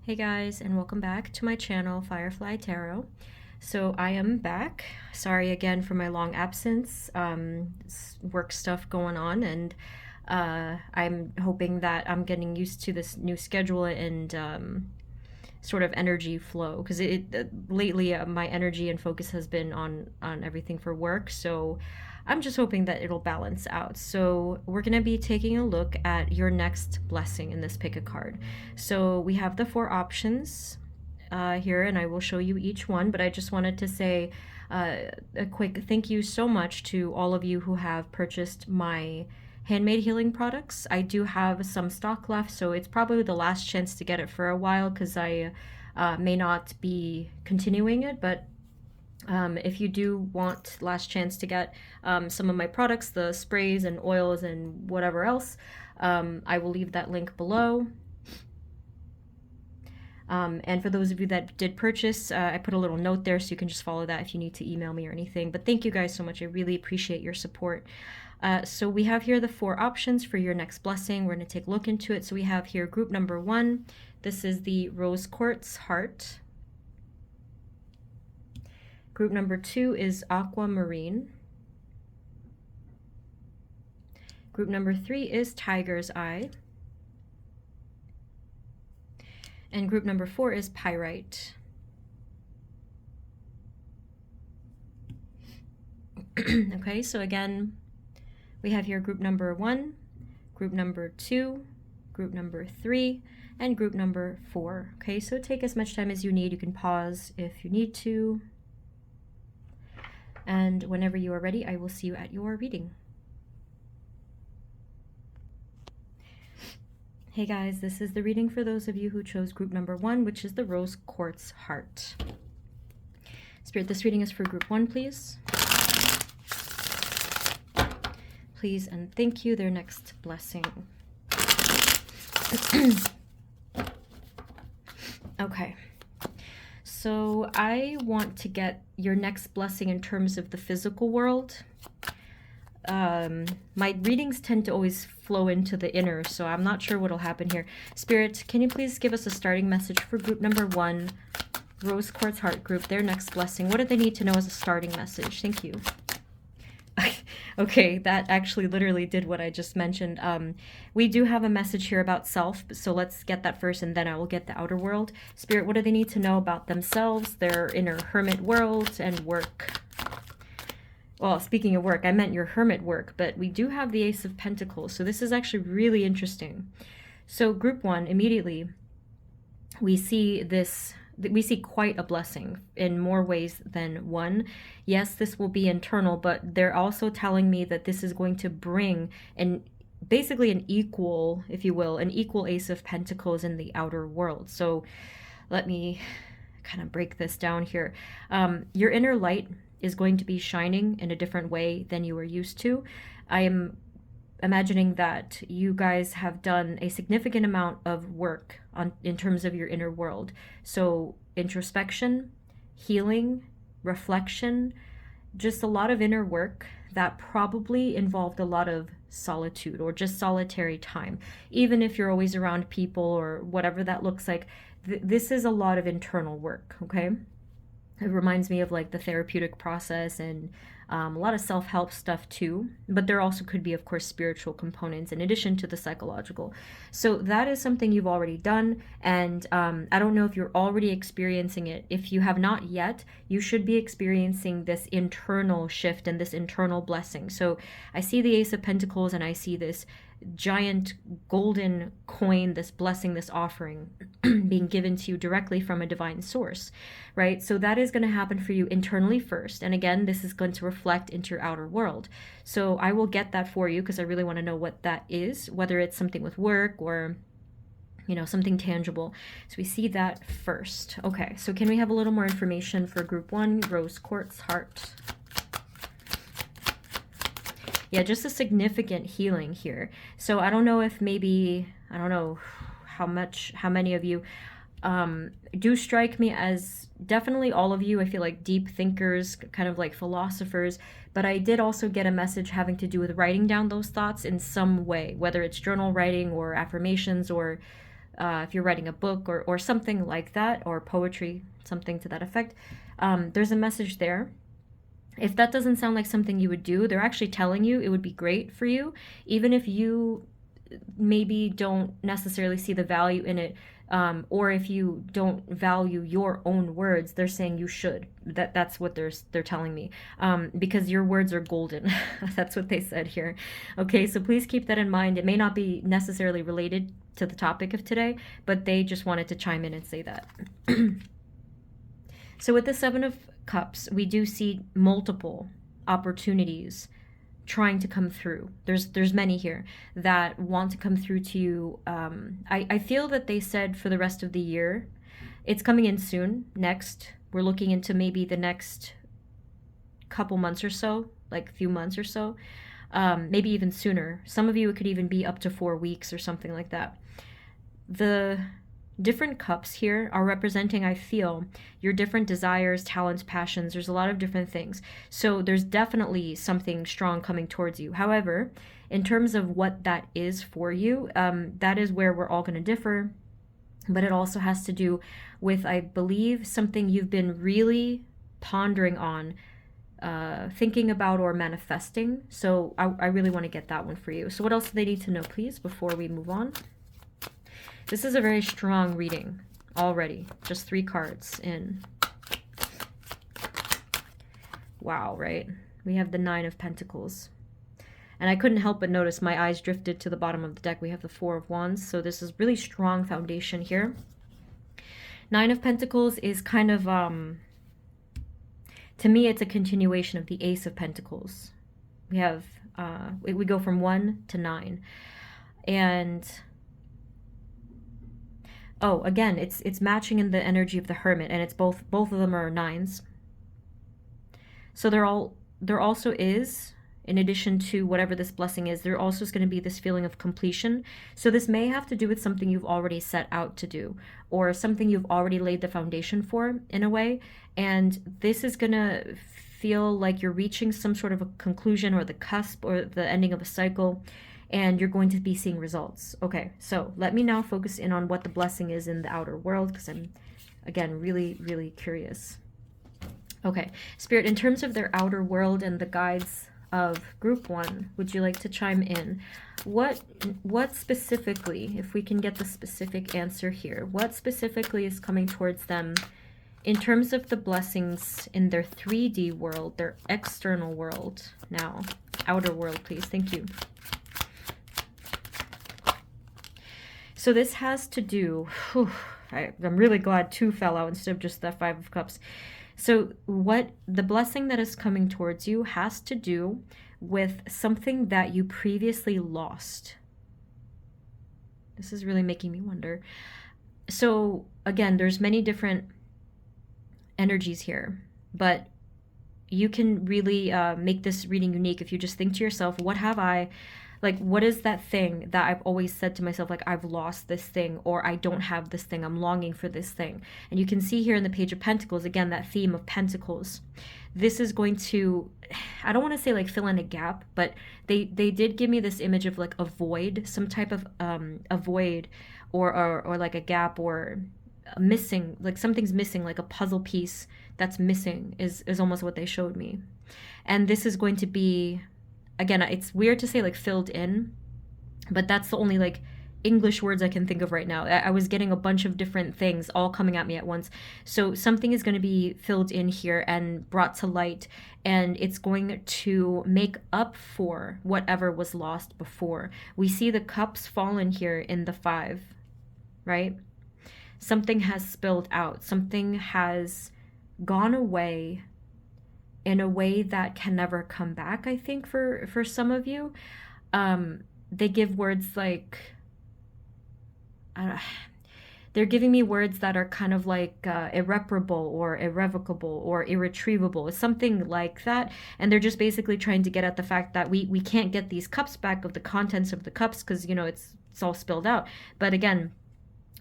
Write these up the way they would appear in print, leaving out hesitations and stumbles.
Hey guys, and welcome back to my channel, Firefly Tarot. So I am back. Sorry again for my long absence. Work stuff going on, and I'm hoping that I'm getting used to this new schedule and sort of energy flow. Because lately my energy and focus has been on everything for work. So I'm just hoping that it'll balance out. So we're going to be taking a look at your next blessing in this pick a card. So we have the four options here, and I will show you each one, but I just wanted to say a quick thank you so much to all of you who have purchased my handmade healing products. I do have some stock left, so it's probably the last chance to get it for a while because I may not be continuing it, but if you do want last chance to get some of my products, the sprays and oils and whatever else, I will leave that link below. And for those of you that did purchase, I put a little note there so you can just follow that if you need to email me or anything. But thank you guys so much. I really appreciate your support. So we have here the four options for your next blessing. We're going to take a look into it. So we have here group number 1. This is the rose quartz heart. Group number 2 is aquamarine. Group number 3 is tiger's eye. And group number 4 is pyrite. Okay, so again, we have here group number 1, group number 2, group number 3, and group number 4. Okay, so take as much time as you need. You can pause if you need to. And whenever you are ready, I will see you at your reading. Hey guys, this is the reading for those of you who chose group number 1, which is the rose quartz heart. Spirit, this reading is for group 1, please. Please and thank you. Their next blessing. Okay. So I want to get your next blessing in terms of the physical world. My readings tend to always flow into the inner, so I'm not sure what'll happen here. Spirit, can you please give us a starting message for group number 1, Rose Quartz Heart Group, their next blessing? What do they need to know as a starting message? Thank you. Okay, that actually literally did what I just mentioned. We do have a message here about self, so let's get that first and then I will get the outer world. Spirit, what do they need to know about themselves, their inner hermit world, and work? Well, speaking of work, I meant your hermit work, but we do have the Ace of Pentacles, so this is actually really interesting. So group 1, immediately, we see quite a blessing in more ways than one. Yes, this will be internal, but they're also telling me that this is going to bring basically an equal, if you will, an equal Ace of Pentacles in the outer world. So let me kind of break this down here. Your inner light is going to be shining in a different way than you were used to. I am imagining that you guys have done a significant amount of work in terms of your inner world. So introspection, healing, reflection, just a lot of inner work that probably involved a lot of solitude or just solitary time. Even if you're always around people or whatever that looks like, this is a lot of internal work, okay? It reminds me of like the therapeutic process and a lot of self-help stuff too, but there also could be, of course, spiritual components in addition to the psychological. So that is something you've already done, and I don't know if you're already experiencing it. If you have not yet, you should be experiencing this internal shift and this internal blessing. So I see the Ace of Pentacles and I see this giant golden coin, this blessing, this offering being given to you directly from a divine source, right? So that is going to happen for you internally first. And again, this is going to reflect into your outer world. So I will get that for you because I really want to know what that is, whether it's something with work or, you know, something tangible. So we see that first. Okay, so can we have a little more information for group 1, Rose Quartz Heart? Yeah, just a significant healing here. So I don't know if maybe, I don't know how many of you do strike me as definitely all of you. I feel like deep thinkers, kind of like philosophers, but I did also get a message having to do with writing down those thoughts in some way, whether it's journal writing or affirmations or if you're writing a book or something like that, or poetry, something to that effect, there's a message there. If that doesn't sound like something you would do, they're actually telling you it would be great for you, even if you maybe don't necessarily see the value in it, or if you don't value your own words, they're saying you should. That's what they're telling me, because your words are golden. That's what they said here. Okay, so please keep that in mind. It may not be necessarily related to the topic of today, but they just wanted to chime in and say that. So with the Seven of Cups, we do see multiple opportunities trying to come through. There's many here that want to come through to you. I feel that they said for the rest of the year. It's coming in soon. Next, we're looking into maybe the next couple months or so, like a few months or so, maybe even sooner. Some of you, it could even be up to 4 weeks or something like that. The different cups here are representing, I feel, your different desires, talents, passions. There's a lot of different things. So there's definitely something strong coming towards you. However, in terms of what that is for you, that is where we're all going to differ. But it also has to do with, I believe, something you've been really pondering on, thinking about, or manifesting. So I really want to get that one for you. So what else do they need to know, please, before we move on? This is a very strong reading already. Just 3 cards in. Wow, right? We have the 9 of Pentacles. And I couldn't help but notice my eyes drifted to the bottom of the deck. We have the 4 of Wands. So this is really strong foundation here. 9 of Pentacles is kind of, to me, it's a continuation of the Ace of Pentacles. We have, we go from 1 to 9. And oh, again, it's matching in the energy of the Hermit, and it's both of them are 9s. So there also is, in addition to whatever this blessing is, there also is going to be this feeling of completion. So this may have to do with something you've already set out to do, or something you've already laid the foundation for in a way. And this is going to feel like you're reaching some sort of a conclusion, or the cusp, or the ending of a cycle, and you're going to be seeing results. Okay, so let me now focus in on what the blessing is in the outer world, because I'm, again, really, really curious. Okay, Spirit, in terms of their outer world and the guides of Group 1, would you like to chime in? What specifically, if we can get the specific answer here, what specifically is coming towards them in terms of the blessings in their 3D world, their external world now? Outer world, please. Thank you. So this has to do, I'm really glad 2 fell out instead of just that 5 of Cups. So what the blessing that is coming towards you has to do with something that you previously lost. This is really making me wonder. So again, there's many different energies here, but you can really make this reading unique if you just think to yourself, what have I, like, what is that thing that I've always said to myself, like, I've lost this thing, or I don't have this thing, I'm longing for this thing. And you can see here in the Page of Pentacles, again, that theme of Pentacles. This is going to, I don't want to say like fill in a gap, but they did give me this image of like a void, some type of a void, or like a gap, or a missing, like something's missing, like a puzzle piece that's missing is almost what they showed me. And this is going to be, again, it's weird to say like filled in, but that's the only like English words I can think of right now. I was getting a bunch of different things all coming at me at once. So something is going to be filled in here and brought to light, and it's going to make up for whatever was lost before. We see the cups fallen here in the 5, right? Something has spilled out. Something has gone away in a way that can never come back, I think, for some of you. They give words like, they're giving me words that are kind of like irreparable, or irrevocable, or irretrievable. It's something like that. And they're just basically trying to get at the fact that we can't get these cups back, of the contents of the cups, because, you know, it's all spilled out. But again,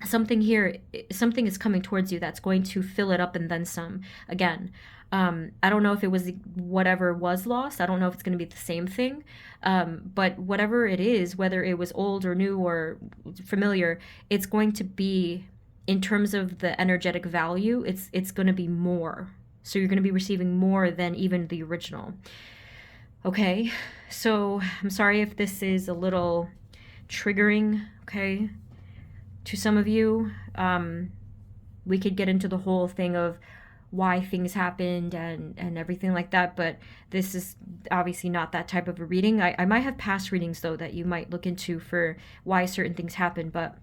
something here, something is coming towards you that's going to fill it up and then some. Again, I don't know if it was whatever was lost. I don't know if it's going to be the same thing. But whatever it is, whether it was old or new or familiar, it's going to be, in terms of the energetic value, it's going to be more. So you're going to be receiving more than even the original. Okay, so I'm sorry if this is a little triggering, okay, to some of you. We could get into the whole thing of why things happened and everything like that, but this is obviously not that type of a reading. I might have past readings, though, that you might look into for why certain things happen, but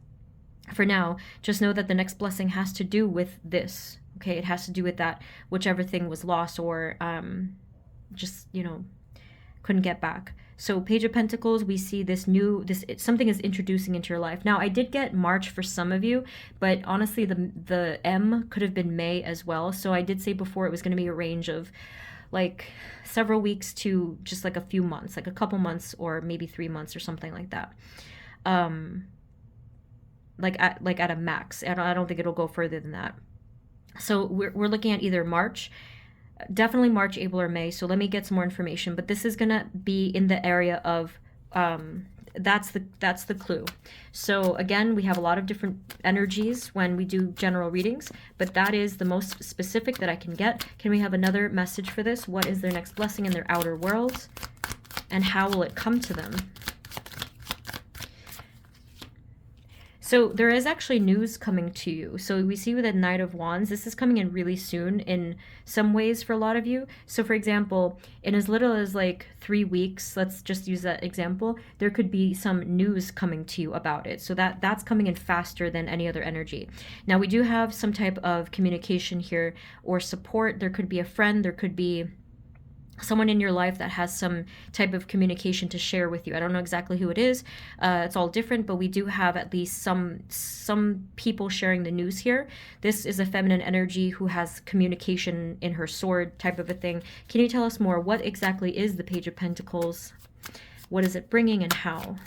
for now, just know that the next blessing has to do with this, okay? It has to do with that, whichever thing was lost or just, you know, couldn't get back. So Page of Pentacles, we see this something is introducing into your life. Now, I did get March for some of you, but honestly, the M could have been May as well. So I did say before it was going to be a range of like several weeks to just like a few months, like a couple months or maybe 3 months or something like that. Like at a max. I don't think it'll go further than that. So we're looking at either March, definitely March, April, or May. So let me get some more information. But this is gonna be in the area of that's the clue. So again, we have a lot of different energies when we do general readings, but that is the most specific that I can get. Can we have another message for this? What is their next blessing in their outer world, and how will it come to them? So there is actually news coming to you. So we see with the Knight of Wands, this is coming in really soon in some ways for a lot of you. So for example, in as little as like 3 weeks, let's just use that example, there could be some news coming to you about it. So that's coming in faster than any other energy. Now we do have some type of communication here or support. There could be a friend, there could be someone in your life that has some type of communication to share with you. I don't know exactly who it is. It's all different, but we do have at least some people sharing the news here. This is a feminine energy who has communication in her sword type of a thing. Can you tell us more? What exactly is the Page of Pentacles? What is it bringing and how?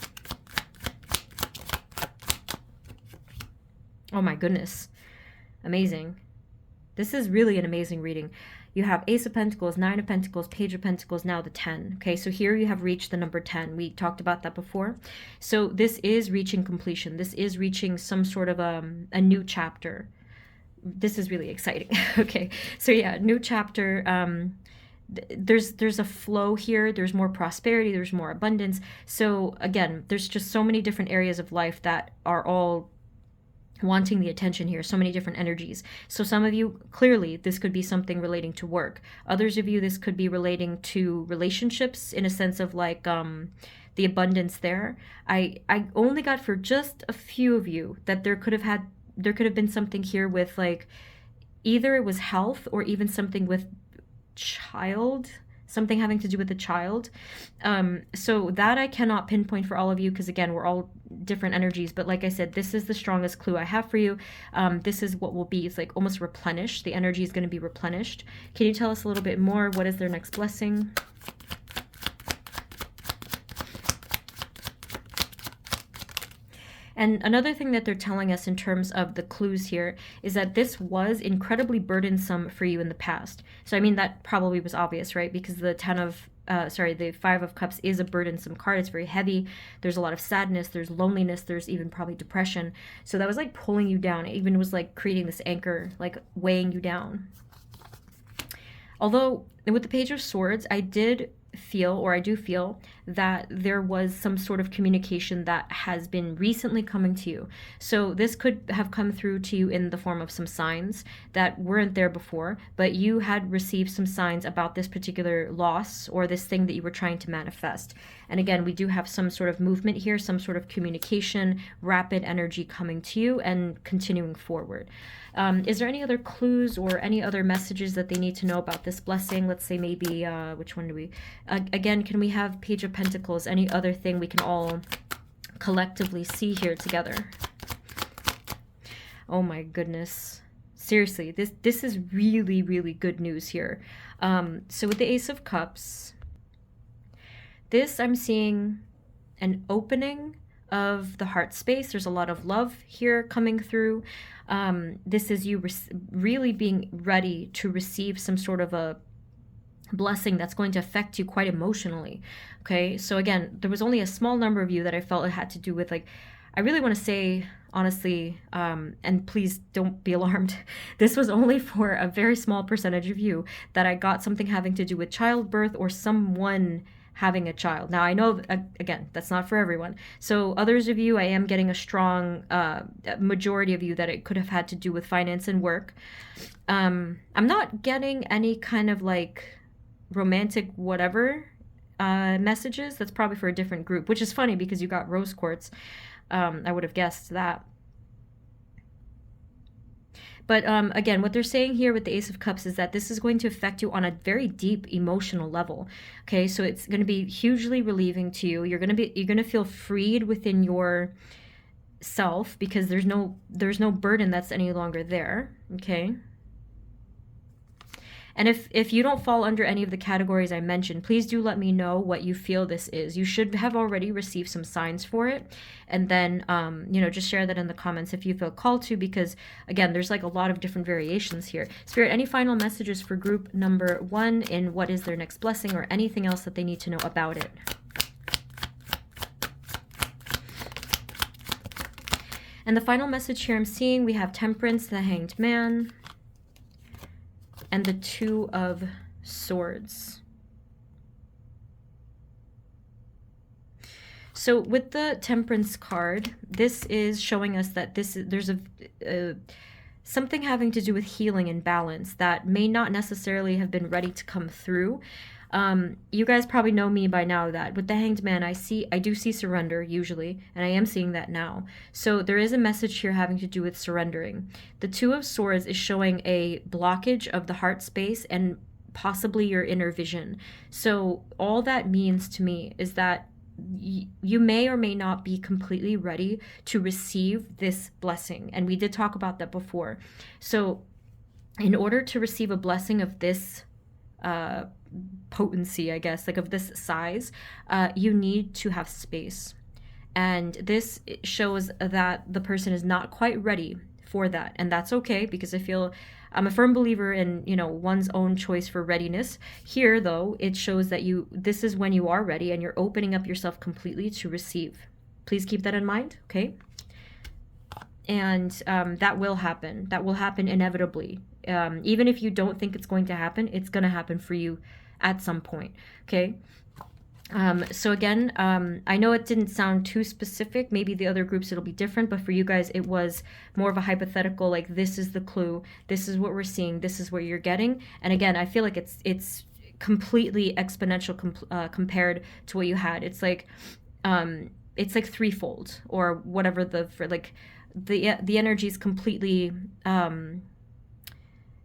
Oh my goodness. Amazing. This is really an amazing reading. You have Ace of Pentacles, Nine of Pentacles, Page of Pentacles, now the 10. Okay, so here you have reached the number 10. We talked about that before. So this is reaching completion. This is reaching some sort of a new chapter. This is really exciting. Okay, so yeah, new chapter. There's a flow here. There's more prosperity. There's more abundance. So again, there's just so many different areas of life that are all wanting the attention here, so many different energies. So some of you, clearly, this could be something relating to work. Others of you, this could be relating to relationships in a sense of like the abundance there. I only got for just a few of you that there could have been something here with like either it was health or even something with child, something having to do with a child. So that I cannot pinpoint for all of you because again, we're all different energies. But like I said, this is the strongest clue I have for you. This is what will be, it's like almost replenished. The energy is going to be replenished. Can you tell us a little bit more? What is their next blessing? And another thing that they're telling us in terms of the clues here is that this was incredibly burdensome for you in the past. So I mean, that probably was obvious, right? Because the the Five of Cups is a burdensome card. It's very heavy. There's a lot of sadness. There's loneliness. There's even probably depression. So that was like pulling you down. It even was like creating this anchor, like weighing you down. Although with the Page of Swords, I do feel that there was some sort of communication that has been recently coming to you. So this could have come through to you in the form of some signs that weren't there before, but you had received some signs about this particular loss or this thing that you were trying to manifest. And again, we do have some sort of movement here, some sort of communication, rapid energy coming to you and continuing forward. Is there any other clues or any other messages that they need to know about this blessing? Let's say maybe, which one do we... again, can we have Page of Pentacles? Any other thing we can all collectively see here together? Oh my goodness. Seriously, this is really, really good news here. So with the Ace of Cups, this I'm seeing an opening of the heart space. There's a lot of love here coming through. This is you really being ready to receive some sort of a blessing that's going to affect you quite emotionally. Okay, so again, there was only a small number of you that I felt it had to do with, like, I really want to say honestly, and please don't be alarmed, this was only for a very small percentage of you that I got something having to do with childbirth or someone having a child. Now I know, again, that's not for everyone. So others of you, I am getting a strong majority of you that it could have had to do with finance and work. I'm not getting any kind of like romantic whatever messages. That's probably for a different group, which is funny because you got rose quartz. I would have guessed that. But again, what they're saying here with the Ace of Cups is that this is going to affect you on a very deep emotional level. Okay, so it's going to be hugely relieving to you. You're going to feel freed within your self because there's no burden that's any longer there. Okay. And if you don't fall under any of the categories I mentioned, please do let me know what you feel this is. You should have already received some signs for it. And then, just share that in the comments if you feel called to, because, again, there's like a lot of different variations here. Spirit, any final messages for group number 1 in what is their next blessing or anything else that they need to know about it? And the final message here I'm seeing, we have Temperance, the Hanged Man, and the Two of Swords. So with the Temperance card, this is showing us that there's something having to do with healing and balance that may not necessarily have been ready to come through. You guys probably know me by now that with the Hanged Man, I do see surrender usually, and I am seeing that now. So there is a message here having to do with surrendering. The Two of Swords is showing a blockage of the heart space and possibly your inner vision. So all that means to me is that you may or may not be completely ready to receive this blessing. And we did talk about that before. So in order to receive a blessing of this potency, I guess, like of this size, you need to have space. And this shows that the person is not quite ready for that. And that's okay, because I'm a firm believer in, one's own choice for readiness. Here, though, it shows that this is when you are ready and you're opening up yourself completely to receive. Please keep that in mind, okay? And that will happen. That will happen inevitably. Even if you don't think it's going to happen, it's going to happen for you at some point, okay? So again, I know it didn't sound too specific. Maybe the other groups it'll be different, but for you guys it was more of a hypothetical, like this is the clue, this is what we're seeing, this is what you're getting. And again, I feel like it's completely exponential compared to what you had. It's like threefold or whatever the energy is completely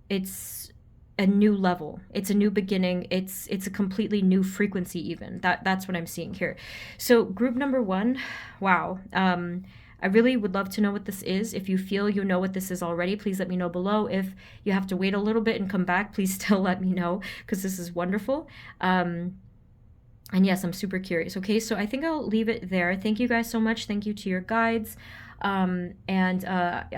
it's a new level. It's a new beginning. It's a completely new frequency even. That's what I'm seeing here. So group number 1, wow. I really would love to know what this is. If you feel you know what this is already, please let me know below. If you have to wait a little bit and come back, please still let me know, because this is wonderful. And yes, I'm super curious. Okay, so I think I'll leave it there. Thank you guys so much. Thank you to your guides. I'm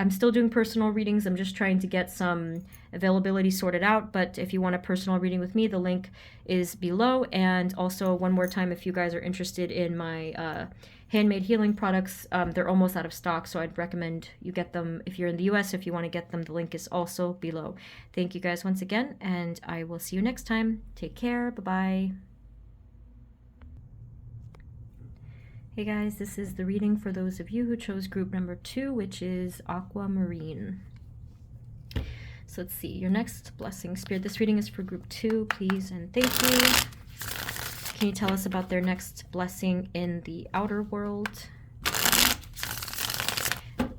still doing personal readings. I'm just trying to get some availability sorted out, but if you want a personal reading with me, the link is below. And also, one more time, if you guys are interested in my handmade healing products, they're almost out of stock, so I'd recommend you get them if you're in the US. If you want to get them, the link is also below. Thank you guys once again, and I will see you next time. Take care. Bye-bye. Hey guys, this is the reading for those of you who chose group number 2, which is aquamarine. So let's see, your next blessing. Spirit, this reading is for group 2, please and thank you. Can you tell us about their next blessing in the outer world?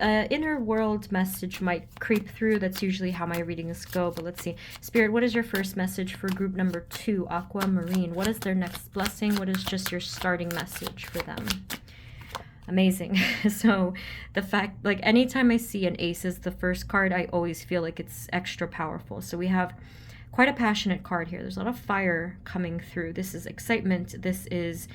Inner world message might creep through. That's usually how my readings go, but let's see. Spirit, what is your first message for group number 2, aquamarine? What is their next blessing? What is just your starting message for them? Amazing. So the fact, like, anytime I see an ace as the first card, I always feel like it's extra powerful. So we have quite a passionate card here. There's a lot of fire coming through. This is excitement. This is,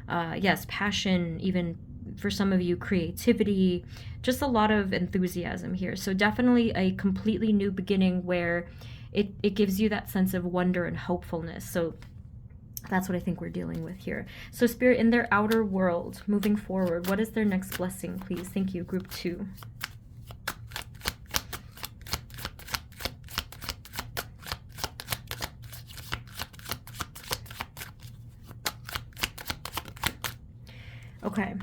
yes, passion, even for some of you, creativity, just a lot of enthusiasm here. So definitely a completely new beginning where it gives you that sense of wonder and hopefulness. So that's what I think we're dealing with here. So Spirit, in their outer world, moving forward, what is their next blessing, please? Thank you, group 2. Okay,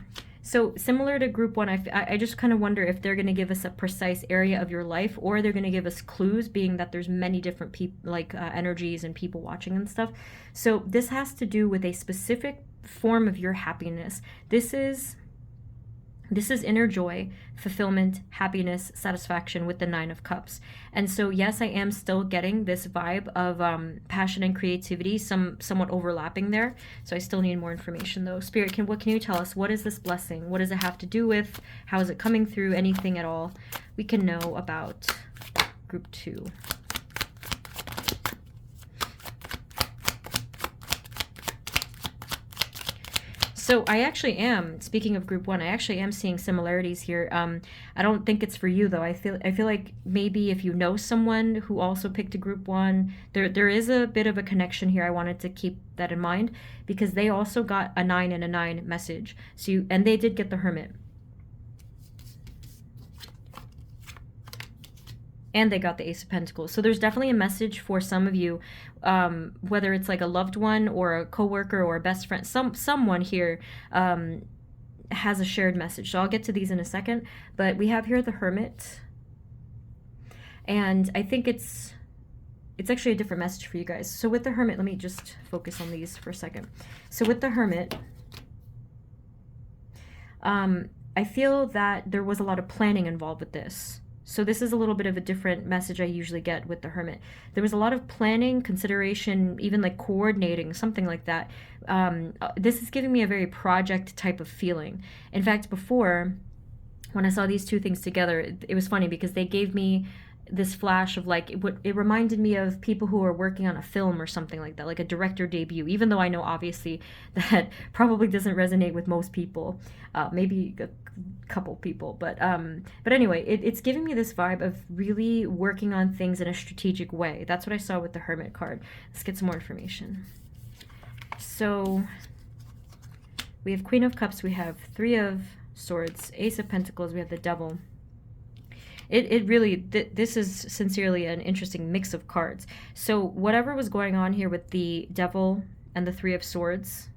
so similar to group 1, I just kind of wonder if they're going to give us a precise area of your life, or they're going to give us clues, being that there's many different people, like energies and people watching and stuff. So this has to do with a specific form of your happiness. This is inner joy, fulfillment, happiness, satisfaction with the 9 of Cups. And so, yes, I am still getting this vibe of passion and creativity, somewhat overlapping there. So I still need more information, though. Spirit, what can you tell us? What is this blessing? What does it have to do with? How is it coming through? Anything at all we can know about group 2? So I actually am, speaking of group 1, I actually am seeing similarities here. I don't think it's for you, though. I feel like maybe if you know someone who also picked a group 1, there is a bit of a connection here. I wanted to keep that in mind because they also got a 9 and a 9 message. So and they did get the Hermit. And they got the Ace of Pentacles. So there's definitely a message for some of you, whether it's like a loved one or a coworker or a best friend. Someone here has a shared message. So I'll get to these in a second. But we have here the Hermit. And I think it's actually a different message for you guys. So with the Hermit, let me just focus on these for a second. So with the Hermit, I feel that there was a lot of planning involved with this. So this is a little bit of a different message I usually get with the Hermit. There was a lot of planning, consideration, even like coordinating, something like that. This is giving me a very project type of feeling. In fact, before, when I saw these two things together, it was funny because they gave me this flash of like, it reminded me of people who are working on a film or something like that, like a director debut, even though I know obviously that probably doesn't resonate with most people, maybe a couple people, but anyway, it's giving me this vibe of really working on things in a strategic way. That's what I saw with the Hermit card. Let's get some more information. So we have Queen of Cups, we have 3 of Swords, Ace of Pentacles, we have the Devil. It really, this is sincerely an interesting mix of cards. So whatever was going on here with the Devil and the 3 of Swords,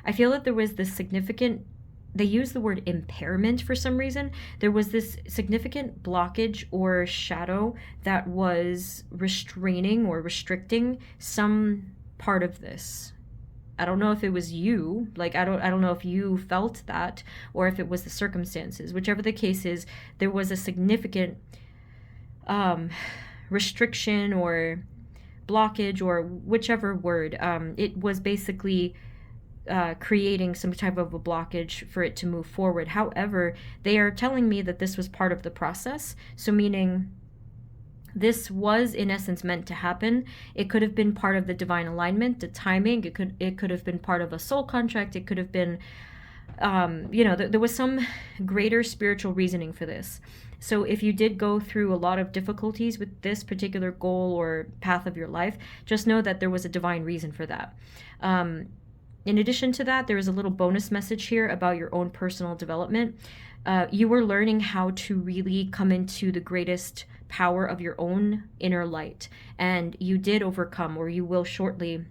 I feel that there was this significant, they use the word impairment for some reason. There was this significant blockage or shadow that was restraining or restricting some part of this. I don't know if it was you, like I don't know if you felt that or if it was the circumstances. Whichever the case is, there was a significant restriction or blockage or whichever word. It was basically creating some type of a blockage for it to move forward. However, they are telling me that this was part of the process. So meaning this was in essence meant to happen. It could have been part of the divine alignment, the timing. It could have been part of a soul contract. It could have been, there was some greater spiritual reasoning for this. So if you did go through a lot of difficulties with this particular goal or path of your life, just know that there was a divine reason for that. In addition to that, there is a little bonus message here about your own personal development. You were learning how to really come into the greatest power of your own inner light. And you did overcome, or you will shortly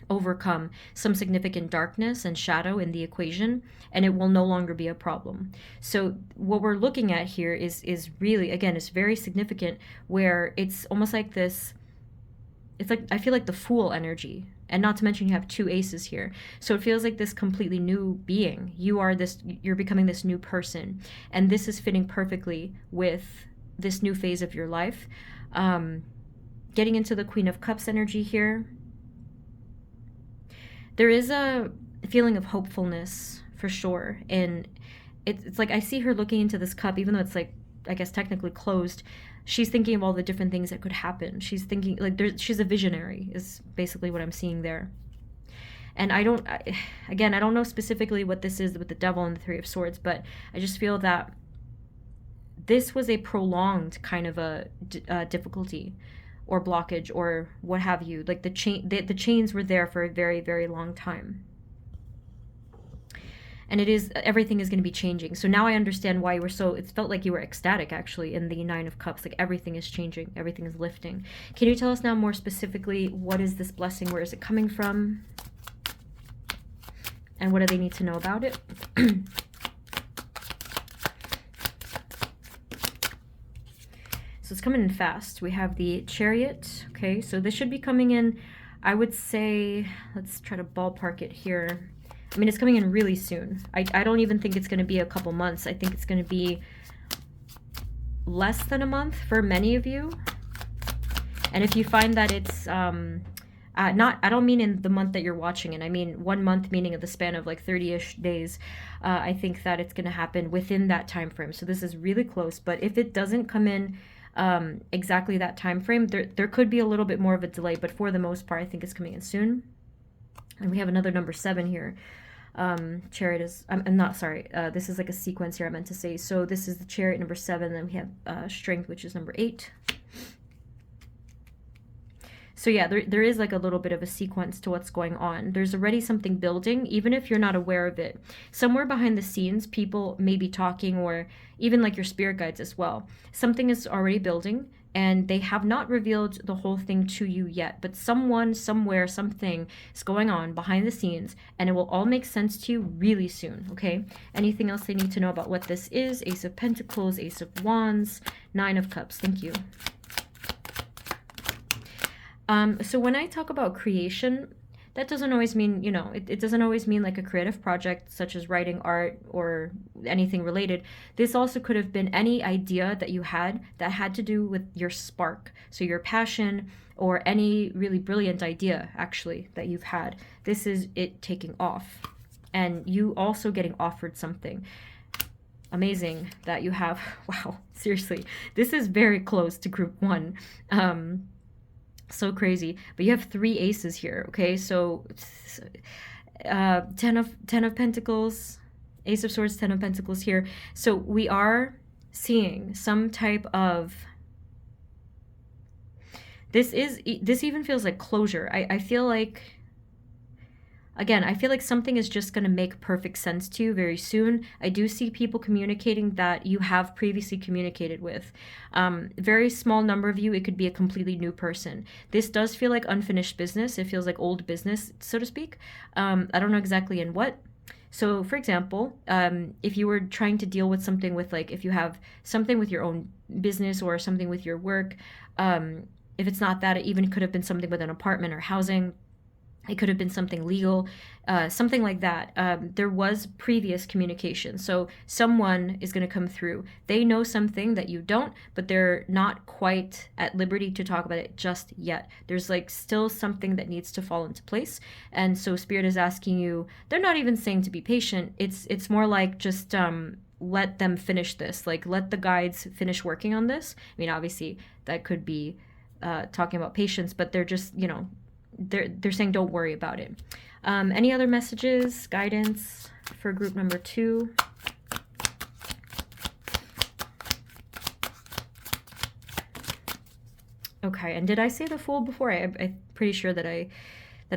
overcome, some significant darkness and shadow in the equation, and it will no longer be a problem. So what we're looking at here is really, again, it's very significant, where it's almost like this, it's like, I feel like the Fool energy. And not to mention you have 2 aces here. So it feels like this completely new being. You're becoming this new person. And this is fitting perfectly with this new phase of your life. Getting into the Queen of Cups energy here. There is a feeling of hopefulness for sure. And it's like I see her looking into this cup, even though it's like, I guess technically closed. She's thinking of all the different things that could happen. She's thinking, like, she's a visionary, is basically what I'm seeing there. And again, I don't know specifically what this is with the devil and the Three of Swords, but I just feel that this was a prolonged kind of a difficulty or blockage or what have you. Like the chains were there for a very, very long time. And everything is going to be changing. So now I understand why you were it felt like you were ecstatic actually in the Nine of Cups. Like everything is changing, everything is lifting. Can you tell us now more specifically, what is this blessing? Where is it coming from? And what do they need to know about it? So it's coming in fast. We have the Chariot. Okay, so this should be coming in, I would say, let's try to ballpark it here. I mean, it's coming in really soon. I don't even think it's going to be a couple months. I think it's going to be less than a month for many of you. And if you find that it's I don't mean in the month that you're watching it. I mean 1 month, meaning of the span of like 30-ish days. I think that it's going to happen within that time frame. So this is really close. But if it doesn't come in exactly that time frame, there could be a little bit more of a delay. But for the most part, I think it's coming in soon. And we have another number 7 here. Chariot is, I'm not, sorry, this is like a sequence here I meant to say. So this is the Chariot, number 7, then we have Strength, which is number 8. So yeah, there is like a little bit of a sequence to what's going on. There's already something building, even if you're not aware of it. Somewhere behind the scenes, people may be talking, or even like your spirit guides as well. Something is already building, and they have not revealed the whole thing to you yet. But someone, somewhere, something is going on behind the scenes, and it will all make sense to you really soon, okay? Anything else they need to know about what this is? Ace of Pentacles, Ace of Wands, Nine of Cups. Thank you. So when I talk about creation, that doesn't always mean, you know, it doesn't always mean like a creative project such as writing, art, or anything related. This also could have been any idea that you had that had to do with your spark. So your passion, or any really brilliant idea actually that you've had. This is it taking off, and you also getting offered something. Amazing that you have, wow, seriously, this is very close to group 1. So crazy. But you have 3 aces here, okay? So 10 of Pentacles, Ace of Swords, 10 of Pentacles here. So we are seeing some type of, this even feels like closure. I feel like, again, I feel like something is just going to make perfect sense to you very soon. I do see people communicating that you have previously communicated with. Very small number of you, it could be a completely new person. This does feel like unfinished business. It feels like old business, so to speak. I don't know exactly in what. So, for example, if you were trying to deal with something with, like, if you have something with your own business or something with your work, if it's not that, it even could have been something with an apartment or housing. It could have been something legal, something like that. There was previous communication. So someone is going to come through. They know something that you don't, but they're not quite at liberty to talk about it just yet. There's like still something that needs to fall into place. And so Spirit is asking you, they're not even saying to be patient. It's more like just let them finish this. Like let the guides finish working on this. I mean, obviously that could be talking about patience, but they're just, you know, they're saying don't worry about it. Any other messages, guidance for group number 2? Okay, and did I say the Fool before? I'm pretty sure that I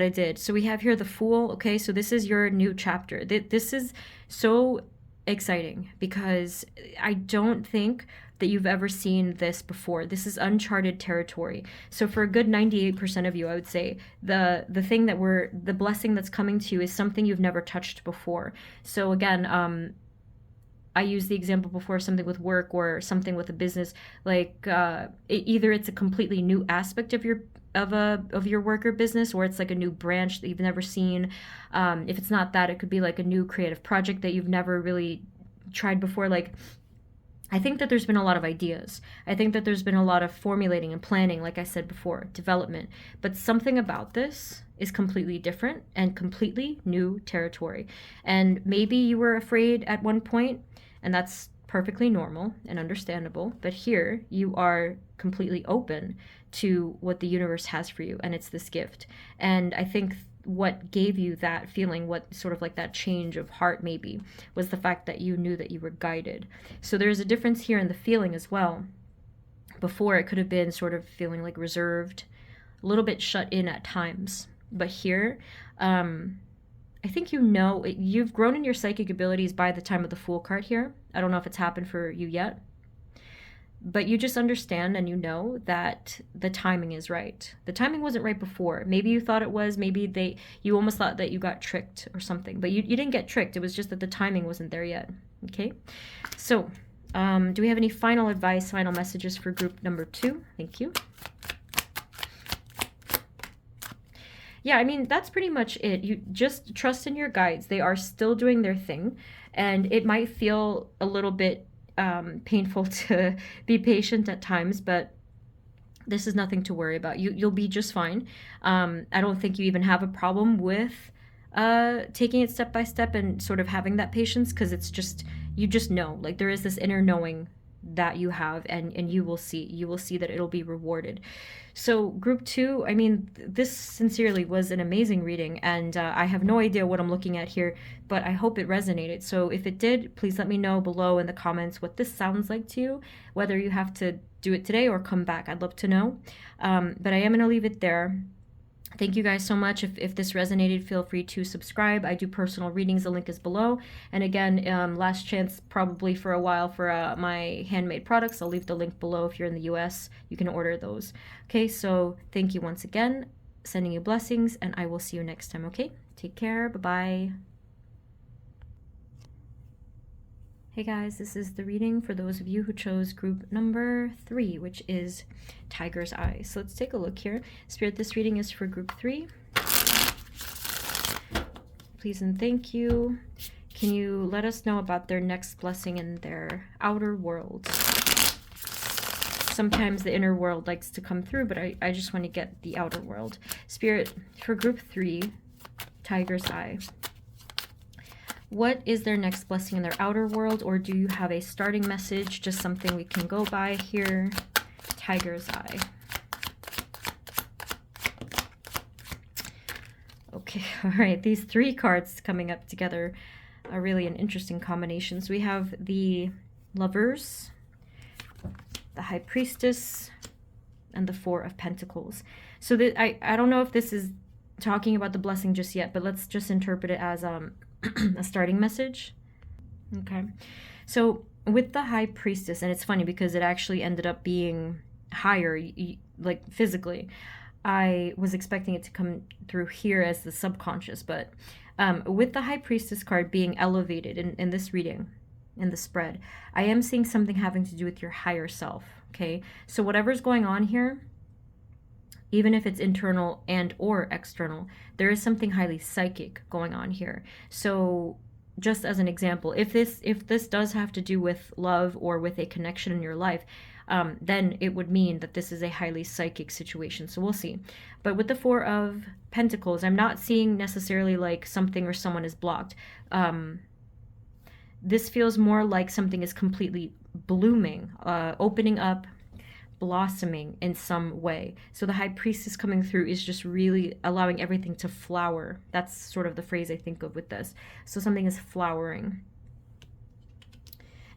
did. So we have here the Fool. Okay, so this is your new chapter. This is so exciting because I don't think that you've ever seen this before. This is uncharted territory. So for a good 98% of you, I would say the thing that the blessing that's coming to you is something you've never touched before. So again, I used the example before, something with work or something with a business, like either it's a completely new aspect of your work or business, or it's like a new branch that you've never seen. If it's not that, it could be like a new creative project that you've never really tried before. Like, I think that there's been a lot of ideas. I think that there's been a lot of formulating and planning, like I said before, development. But something about this is completely different and completely new territory. And maybe you were afraid at one point, and that's perfectly normal and understandable. But here you are completely open to what the universe has for you, and it's this gift. And I think what gave you that feeling, what sort of like that change of heart maybe, was the fact that you knew that you were guided. So there's a difference here in the feeling as well. Before, it could have been sort of feeling like reserved, a little bit shut in at times. But here, I think you've grown in your psychic abilities by the time of the Fool card here. I don't know if it's happened for you yet. But you just understand and you know that the timing is right. The timing wasn't right before. Maybe you thought it was. Maybe you almost thought that you got tricked or something. But you didn't get tricked. It was just that the timing wasn't there yet. Okay? So, do we have any final advice, final messages for group number 2? Thank you. Yeah, I mean, that's pretty much it. You just trust in your guides. They are still doing their thing. And it might feel a little bit painful to be patient at times, but this is nothing to worry about. You'll be just fine. I don't think you even have a problem with taking it step by step and sort of having that patience, because it's just, you just know, like there is this inner knowing that you have, and you will see that it'll be rewarded. So group 2, I mean, this sincerely was an amazing reading, and I have no idea what I'm looking at here, but I hope it resonated. So if it did, please let me know below in the comments what this sounds like to you, whether you have to do it today or come back. I'd love to know. But I am going to leave it there. Thank you guys so much. If this resonated, feel free to subscribe. I do personal readings. The link is below. And again, last chance probably for a while for my handmade products. I'll leave the link below. If you're in the US, you can order those. Okay, so thank you once again. Sending you blessings, and I will see you next time, okay? Take care. Bye-bye. Hey guys, this is the reading for those of you who chose group number 3, which is Tiger's Eye. So let's take a look here. Spirit, this reading is for group 3. Please and thank you. Can you let us know about their next blessing in their outer world? Sometimes the inner world likes to come through, but I just want to get the outer world. Spirit, for group 3, Tiger's Eye. What is their next blessing in their outer world, or do you have a starting message, just something we can go by here? Tiger's Eye. Okay, all right, these 3 cards coming up together are really an interesting combination. So we have the Lovers, the High Priestess, and the 4 of Pentacles. So I don't know if this is talking about the blessing just yet, but let's just interpret it as a starting message. Okay, so with the High Priestess, and it's funny because it actually ended up being higher, like physically. I was expecting it to come through here as the subconscious, but with the High Priestess card being elevated in this reading, in the spread, I am seeing something having to do with your higher self. Okay, so whatever's going on here, even if it's internal and or external, there is something highly psychic going on here. So just as an example, if this does have to do with love or with a connection in your life, then it would mean that this is a highly psychic situation. So we'll see. But with the 4 of Pentacles, I'm not seeing necessarily like something or someone is blocked. This feels more like something is completely blooming, opening up, blossoming in some way. So the High Priestess coming through is just really allowing everything to flower. That's sort of the phrase I think of with this. So something is flowering.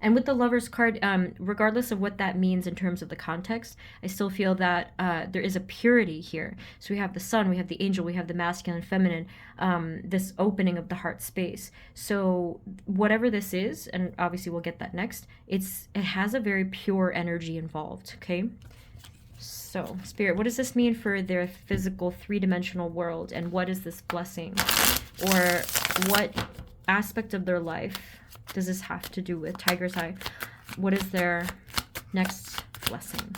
And with the Lovers card, regardless of what that means in terms of the context, I still feel that there is a purity here. So we have the Sun, we have the Angel, we have the masculine and feminine, this opening of the heart space. So whatever this is, and obviously we'll get that next, it has a very pure energy involved, okay? So, Spirit, what does this mean for their physical 3-dimensional world, and what is this blessing? Or what aspect of their life does this have to do with Tiger's Eye? What is their next blessing?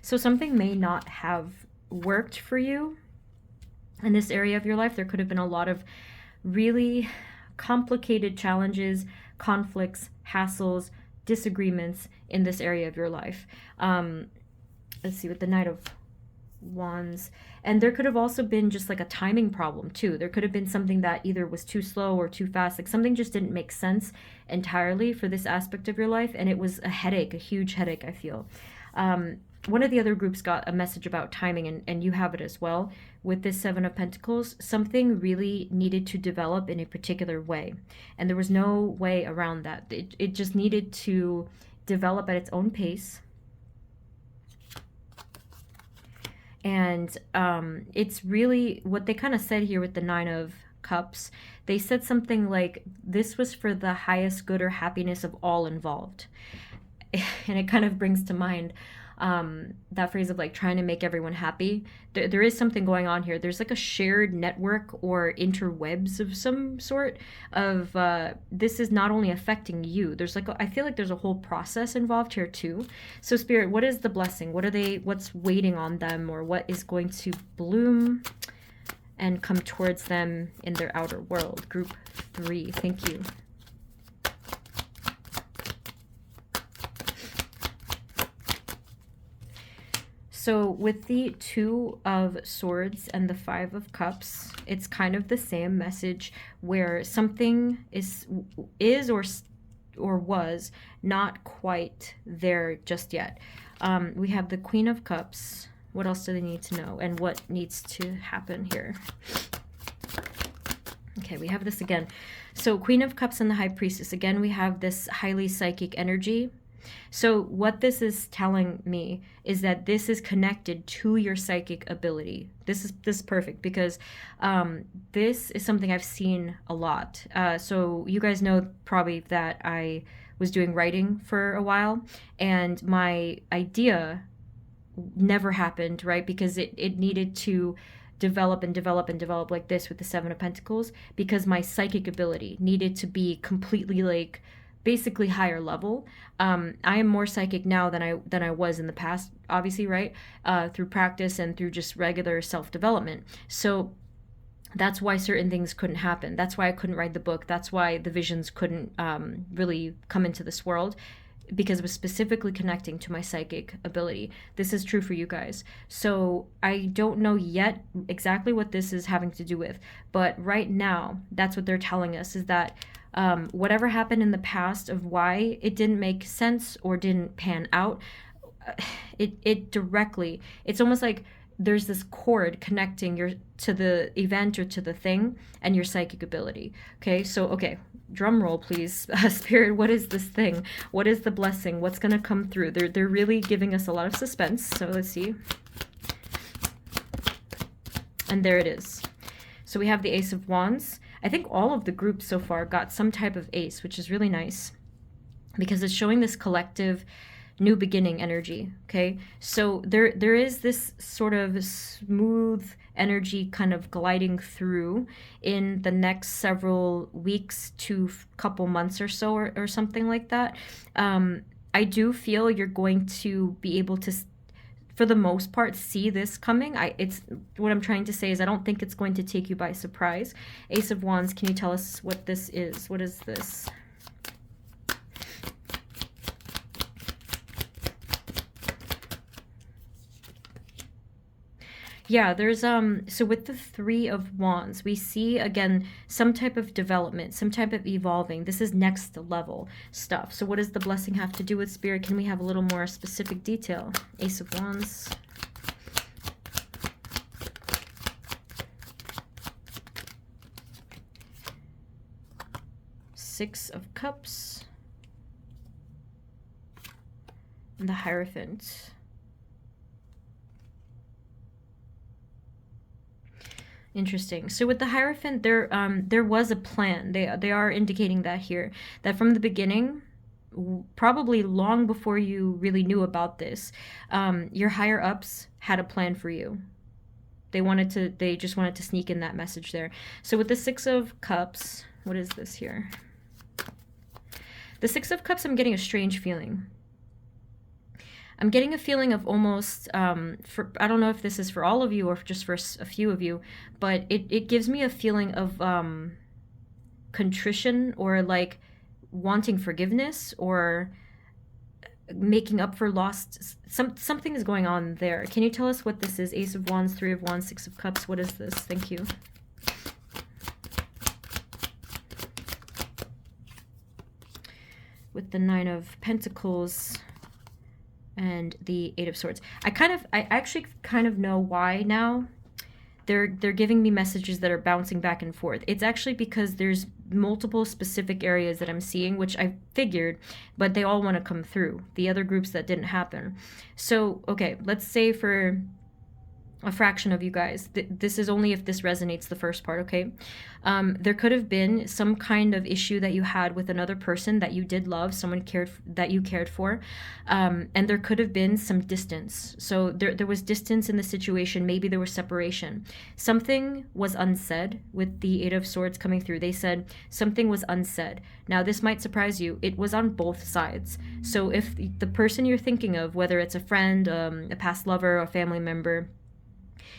So something may not have worked for you in this area of your life. There could have been a lot of really complicated challenges, conflicts, hassles, disagreements in this area of your life. Let's see, with the Knight of Wands. And there could have also been just like a timing problem too. There could have been something that either was too slow or too fast. Like something just didn't make sense entirely for this aspect of your life. And it was a headache, a huge headache, I feel. one of the other groups got a message about timing, and you have it as well. With this Seven of Pentacles, something really needed to develop in a particular way. And there was no way around that. It just needed to develop at its own pace. And it's really what they kind of said here with the Nine of Cups. They said something like, this was for the highest good or happiness of all involved. And it kind of brings to mind that phrase of like trying to make everyone happy. There is something going on here. There's like a shared network or interwebs of some sort of this is not only affecting you. There's like I feel like there's a whole process involved here too. So Spirit, what is the blessing? What's waiting on them, or what is going to bloom and come towards them in their outer world? Group 3, thank you. So with the Two of Swords and the Five of Cups, it's kind of the same message where something is or was not quite there just yet. We have the Queen of Cups. What else do they need to know? And what needs to happen here? Okay, we have this again. So Queen of Cups and the High Priestess. Again, we have this highly psychic energy. So what this is telling me is that this is connected to your psychic ability. This is perfect because this is something I've seen a lot. So you guys know probably that I was doing writing for a while, and my idea never happened, right? Because it needed to develop and develop and develop like this with the Seven of Pentacles, because my psychic ability needed to be completely like basically higher level. I am more psychic now than I was in the past, obviously, right? Through practice and through just regular self-development. So that's why certain things couldn't happen. That's why I couldn't write the book. That's why the visions couldn't really come into this world, because it was specifically connecting to my psychic ability. This is true for you guys. So I don't know yet exactly what this is having to do with, but right now, that's what they're telling us, is that whatever happened in the past of why it didn't make sense or didn't pan out, it directly, it's almost like there's this cord connecting to the event or to the thing and your psychic ability. Okay, so okay, drum roll please. Spirit, what is this thing? What is the blessing? What's gonna come through? They're really giving us a lot of suspense. So let's see. And there it is. So we have the Ace of Wands. I think all of the groups so far got some type of ace, which is really nice because it's showing this collective new beginning energy, okay? So there is this sort of smooth energy kind of gliding through in the next several weeks to couple months or so, or something like that. I do feel you're going to be able to, for the most part, see this coming. It's what I'm trying to say is I don't think it's going to take you by surprise. Ace of Wands, can you tell us what this is? What is this? Yeah, there's so with the Three of Wands, we see again some type of development, some type of evolving. This is next level stuff. So what does the blessing have to do with Spirit? Can we have a little more specific detail? Ace of Wands. Six of Cups. And the Hierophant. Interesting. So with the Hierophant, there was a plan. They are indicating that here, that from the beginning, probably long before you really knew about this, your higher ups had a plan for you. They just wanted to sneak in that message there. So with the Six of Cups, what is this here? The Six of Cups, I'm getting a strange feeling. I'm getting a feeling of almost, I don't know if this is for all of you or just for a few of you, but it gives me a feeling of contrition, or like wanting forgiveness, or making up for lost, something is going on there. Can you tell us what this is? Ace of Wands, Three of Wands, Six of Cups. What is this? Thank you. With the Nine of Pentacles and the Eight of Swords. I actually kind of know why now. They're giving me messages that are bouncing back and forth. It's actually because there's multiple specific areas that I'm seeing, which I figured, but they all want to come through. The other groups that didn't happen. So, okay, let's say for a fraction of you guys, this is only if this resonates, the first part, okay? There could have been some kind of issue that you had with another person that you did love, someone that you cared for, and there could have been some distance. So there was distance in the situation. Maybe there was separation. Something was unsaid with the Eight of Swords coming through. They said something was unsaid. Now, this might surprise you. It was on both sides. So if the person you're thinking of, whether it's a friend, a past lover, a family member,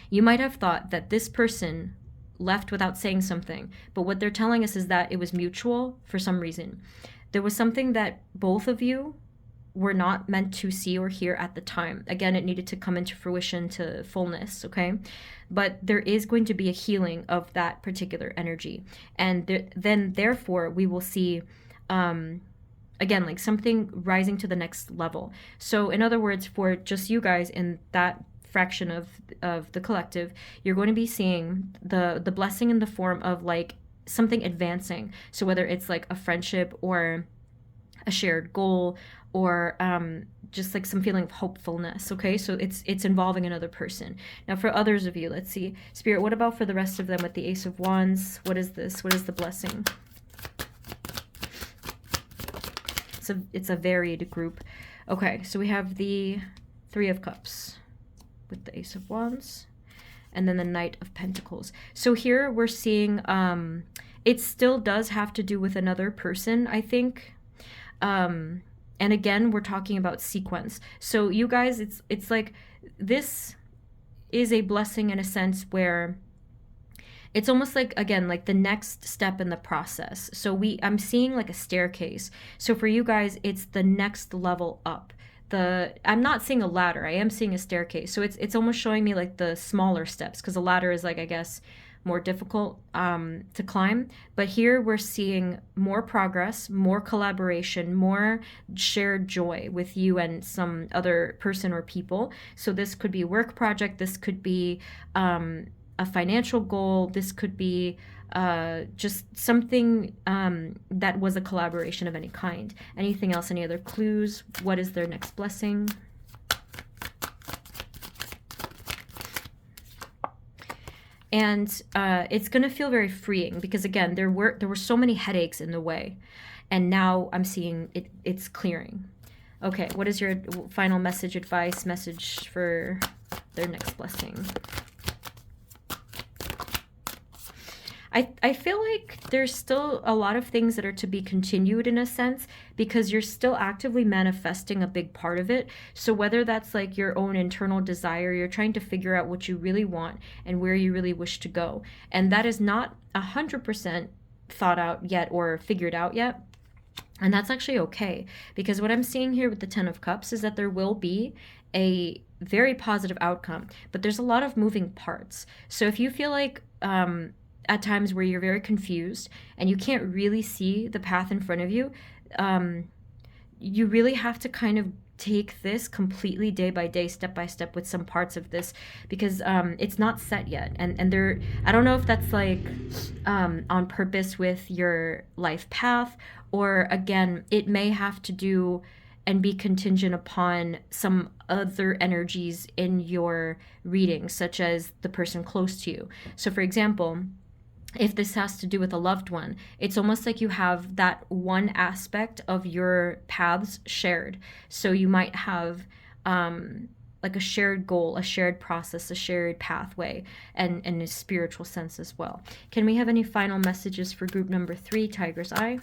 you might have thought that this person left without saying something, but what they're telling us is that it was mutual for some reason. There was something that both of you were not meant to see or hear at the time. Again, it needed to come into fruition, to fullness, okay? But there is going to be a healing of that particular energy. And then, therefore, we will see, again, like something rising to the next level. So, in other words, for just you guys in that fraction of the collective, you're going to be seeing the blessing in the form of like something advancing. So whether it's like a friendship or a shared goal or just like some feeling of hopefulness, okay? So it's involving another person. Now for others of you, let's see. Spirit, what about for the rest of them with the Ace of Wands? What is this? What is the blessing? It's a varied group. Okay, so we have the Three of Cups with the Ace of Wands, and then the Knight of Pentacles. So here we're seeing it still does have to do with another person, I think. And again, we're talking about sequence. So you guys, it's like this is a blessing in a sense where it's almost like, again, like the next step in the process. So I'm seeing like a staircase. So for you guys, it's the next level up. I'm not seeing a ladder, I am seeing a staircase. So it's almost showing me like the smaller steps, because a ladder is like, I guess, more difficult to climb. But here we're seeing more progress, more collaboration, more shared joy with you and some other person or people. So this could be a work project, this could be a financial goal, this could be just something that was a collaboration of any kind. Anything else? Any other clues? What is their next blessing? And it's going to feel very freeing, because again, there were so many headaches in the way, and now I'm seeing it's clearing. Okay, what is your final message, advice, message for their next blessing? I feel like there's still a lot of things that are to be continued in a sense, because you're still actively manifesting a big part of it. So whether that's like your own internal desire, you're trying to figure out what you really want and where you really wish to go. And that is not 100% thought out yet or figured out yet. And that's actually okay, because what I'm seeing here with the Ten of Cups is that there will be a very positive outcome, but there's a lot of moving parts. So if you feel like at times where you're very confused and you can't really see the path in front of you, you really have to kind of take this completely day by day, step by step with some parts of this, because it's not set yet. And there, I don't know if that's like on purpose with your life path, or again, it may have to do and be contingent upon some other energies in your reading, such as the person close to you. So for example, if this has to do with a loved one, it's almost like you have that one aspect of your paths shared. So you might have like a shared goal, a shared process, a shared pathway, and a spiritual sense as well. Can we have any final messages for group number 3, Tiger's Eye?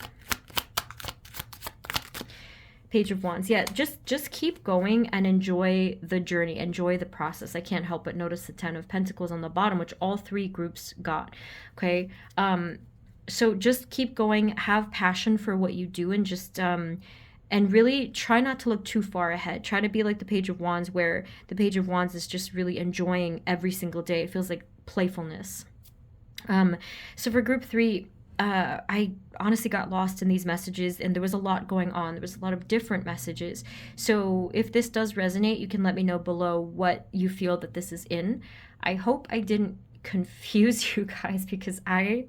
Page of Wands. Yeah, just keep going and enjoy the journey, enjoy the process. I can't help but notice the Ten of Pentacles on the bottom, which all 3 groups got. Okay, so just keep going, have passion for what you do, and just and really try not to look too far ahead. Try to be like the Page of Wands, where the Page of Wands is just really enjoying every single day. It feels like playfulness. So for group 3, I honestly got lost in these messages, and there was a lot going on. There was a lot of different messages. So if this does resonate, you can let me know below what you feel that this is in. I hope I didn't confuse you guys, because I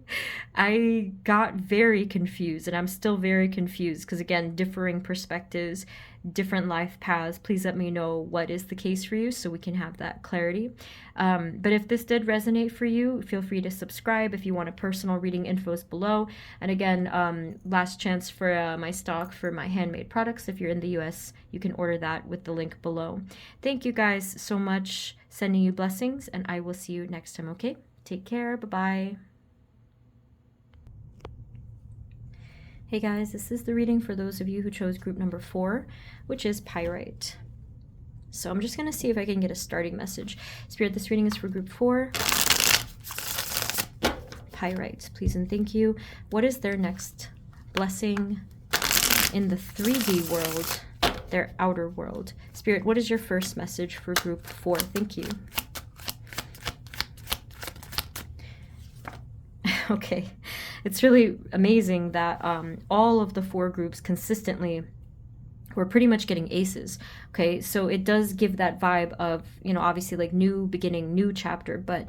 got very confused, and I'm still very confused because, again, differing perspectives, different life paths. Please let me know what is the case for you so we can have that clarity. But if this did resonate for you, feel free to subscribe. If you want a personal reading, info is below. And again, last chance for my stock for my handmade products. If you're in the US, you can order that with the link below. Thank you guys so much. Sending you blessings, and I will see you next time, okay? Take care. Bye-bye. Hey guys, this is the reading for those of you who chose group number 4, which is pyrite. So I'm just going to see if I can get a starting message. Spirit, this reading is for group 4. Pyrite, please and thank you. What is their next blessing in the 3D world, their outer world? Spirit, what is your first message for group 4? Thank you. Okay. It's really amazing that all of the 4 groups consistently were pretty much getting aces. Okay, so it does give that vibe of, you know, obviously like new beginning, new chapter. But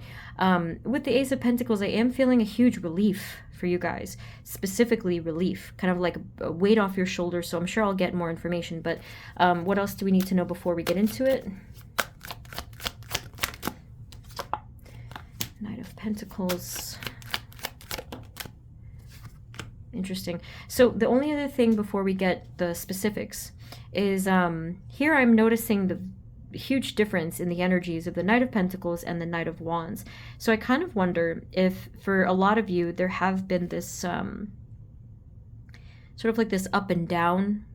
with the Ace of Pentacles, I am feeling a huge relief for you guys, specifically relief, kind of like a weight off your shoulders. So I'm sure I'll get more information. But what else do we need to know before we get into it? Knight of Pentacles. Interesting. So the only other thing before we get the specifics is here I'm noticing the huge difference in the energies of the Knight of Pentacles and the Knight of Wands. So I kind of wonder if for a lot of you there have been this sort of like this up and down.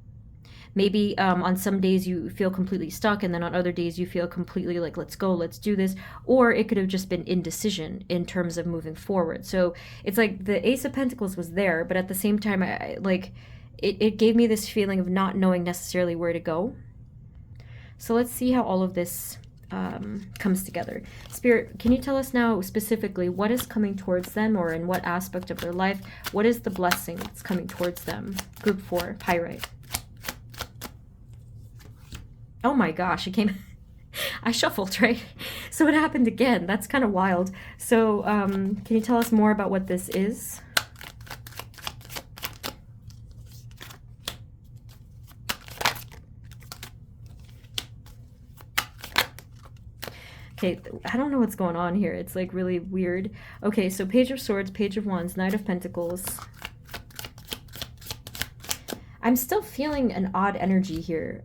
Maybe on some days you feel completely stuck, and then on other days you feel completely like, let's go, let's do this. Or it could have just been indecision in terms of moving forward. So it's like the Ace of Pentacles was there, but at the same time, it gave me this feeling of not knowing necessarily where to go. So let's see how all of this comes together. Spirit, can you tell us now specifically what is coming towards them, or in what aspect of their life? What is the blessing that's coming towards them? Group 4, Pyrite. Oh my gosh, it came... I shuffled, right? So it happened again. That's kind of wild. So can you tell us more about what this is? Okay, I don't know what's going on here. It's like really weird. Okay, so Page of Swords, Page of Wands, Knight of Pentacles. I'm still feeling an odd energy here.